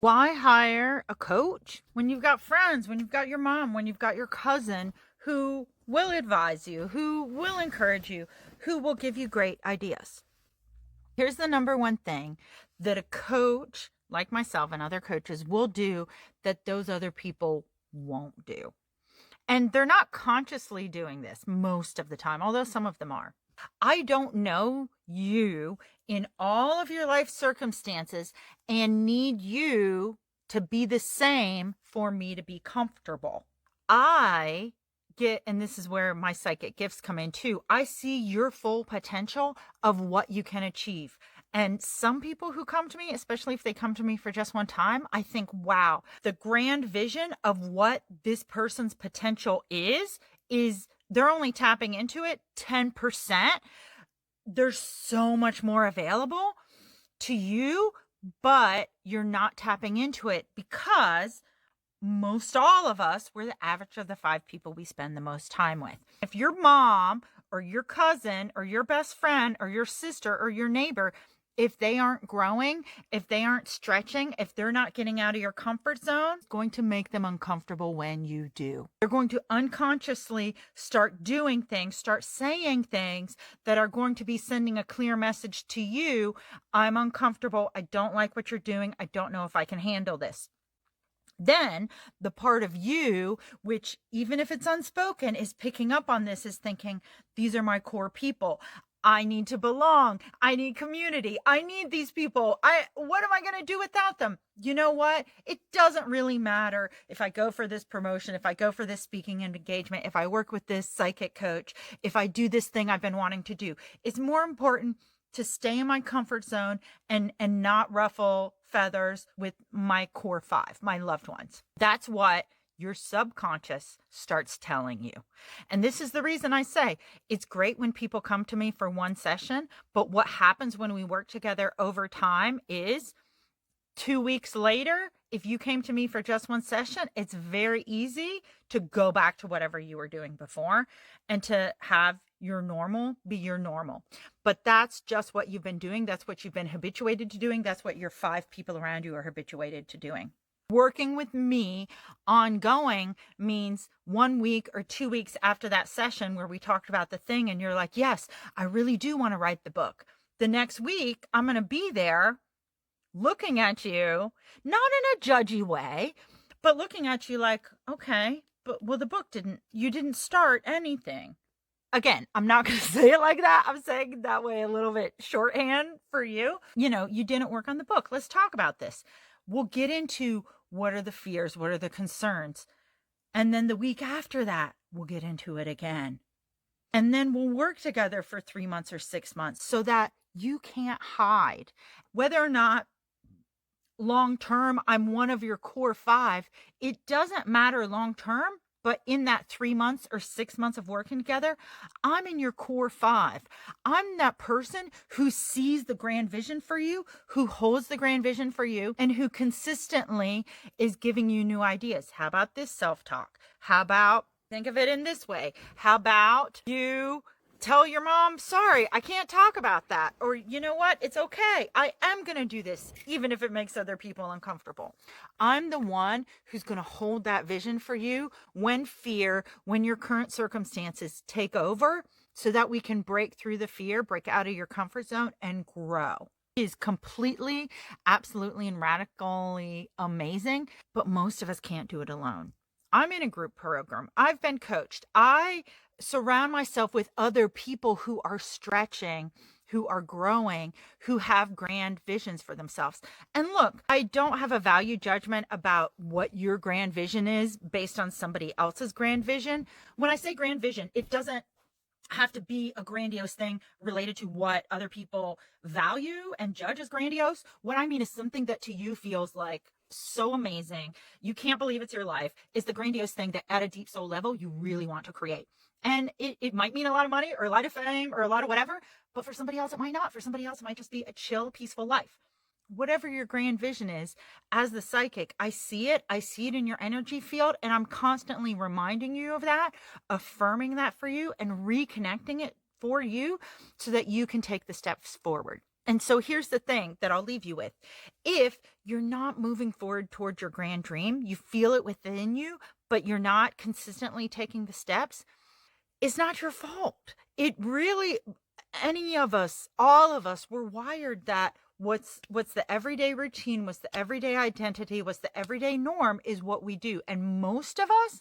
Why hire a coach when you've got friends, when you've got your mom, when you've got your cousin who will advise you, who will encourage you, who will give you great ideas? Here's the number one thing that a coach like myself and other coaches will do that those other people won't do. And they're not consciously doing this most of the time, although some of them are. I don't know you in all of your life circumstances and need you to be the same for me to be comfortable. I get, and this is where my psychic gifts come in too, I see your full potential of what you can achieve. And some people who come to me, especially if they come to me for just one time, I think, wow, the grand vision of what this person's potential is they're only tapping into it 10%. There's so much more available to you, but you're not tapping into it because most all of us, we're the average of the 5 people we spend the most time with. If your mom or your cousin or your best friend or your sister or your neighbor, if they aren't growing, if they aren't stretching, if they're not getting out of your comfort zone, it's going to make them uncomfortable when you do. They're going to unconsciously start doing things, start saying things that are going to be sending a clear message to you. I'm uncomfortable. I don't like what you're doing. I don't know if I can handle this. Then the part of you, which even if it's unspoken, is picking up on this, is thinking, these are my core people. I need to belong. I need community. I need these people. What am I going to do without them? You know what? It doesn't really matter if I go for this promotion, if I go for this speaking engagement, if I work with this psychic coach, if I do this thing I've been wanting to do. It's more important to stay in my comfort zone and not ruffle feathers with my core 5, my loved ones. That's what your subconscious starts telling you. And this is the reason I say it's great when people come to me for one session, but what happens when we work together over time is 2 weeks later, if you came to me for just one session, it's very easy to go back to whatever you were doing before and to have your normal be your normal. But that's just what you've been doing. That's what you've been habituated to doing. That's what your 5 people around you are habituated to doing. Working with me ongoing means 1 week or 2 weeks after that session where we talked about the thing and you're like, yes, I really do want to write the book. The next week, I'm going to be there looking at you, not in a judgy way, but looking at you like, okay, but well, the book you didn't start anything. Again, I'm not going to say it like that. I'm saying it that way a little bit shorthand for you. You didn't work on the book. Let's talk about this. We'll get into what are the fears, what are the concerns. And then the week after that, we'll get into it again. And then we'll work together for 3 months or 6 months so that you can't hide. Whether or not long term I'm one of your core 5, it doesn't matter long term. But in that 3 months or 6 months of working together, I'm in your core 5. I'm that person who sees the grand vision for you, who holds the grand vision for you, and who consistently is giving you new ideas. How about this self-talk? How about think of it in this way? How about you tell your mom, sorry, I can't talk about that. Or you know what? It's okay. I am going to do this, even if it makes other people uncomfortable. I'm the one who's going to hold that vision for you when your current circumstances take over so that we can break through the fear, break out of your comfort zone and grow. It is completely, absolutely, and radically amazing, but most of us can't do it alone. I'm in a group program. I've been coached. I surround myself with other people who are stretching, who are growing, who have grand visions for themselves. And look, I don't have a value judgment about what your grand vision is based on somebody else's grand vision. When I say grand vision, it doesn't have to be a grandiose thing related to what other people value and judge as grandiose. What I mean is something that to you feels like so amazing. You can't believe it's your life. It's the grandiose thing that at a deep soul level, you really want to create. And it might mean a lot of money or a lot of fame or a lot of whatever, but for somebody else, it might not. For somebody else, it might just be a chill, peaceful life. Whatever your grand vision is, as the psychic, I see it in your energy field, and I'm constantly reminding you of that, affirming that for you, and reconnecting it for you so that you can take the steps forward. And so here's the thing that I'll leave you with. If you're not moving forward towards your grand dream, you feel it within you, but you're not consistently taking the steps, it's not your fault. It really, any of us, all of us, we're wired that what's the everyday routine, what's the everyday identity, what's the everyday norm is what we do. And most of us,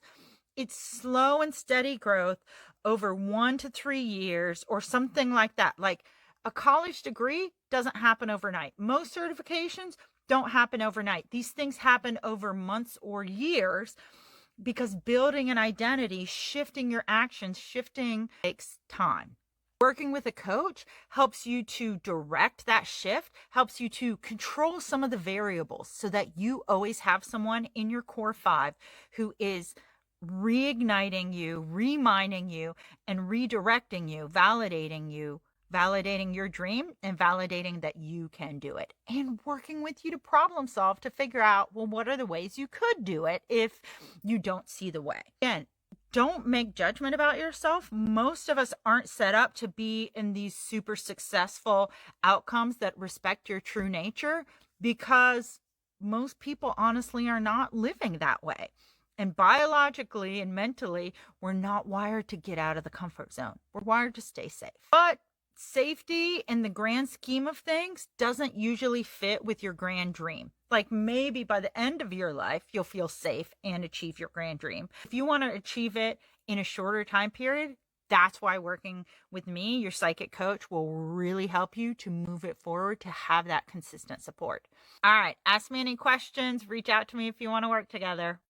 it's slow and steady growth over 1 to 3 years or something like that. Like a college degree doesn't happen overnight. Most certifications don't happen overnight. These things happen over months or years because building an identity, shifting your actions, shifting takes time. Working with a coach helps you to direct that shift, helps you to control some of the variables so that you always have someone in your core 5 who is reigniting you, reminding you, and redirecting you, validating your dream and validating that you can do it, and working with you to problem solve to figure out, well, what are the ways you could do it if you don't see the way. Again, don't make judgment about yourself. Most of us aren't set up to be in these super successful outcomes that respect your true nature, because most people honestly are not living that way. And biologically and mentally, we're not wired to get out of the comfort zone. We're wired to stay safe. But safety in the grand scheme of things doesn't usually fit with your grand dream. Like maybe by the end of your life, you'll feel safe and achieve your grand dream. If you want to achieve it in a shorter time period, that's why working with me, your psychic coach, will really help you to move it forward, to have that consistent support. All right, ask me any questions, reach out to me if you want to work together.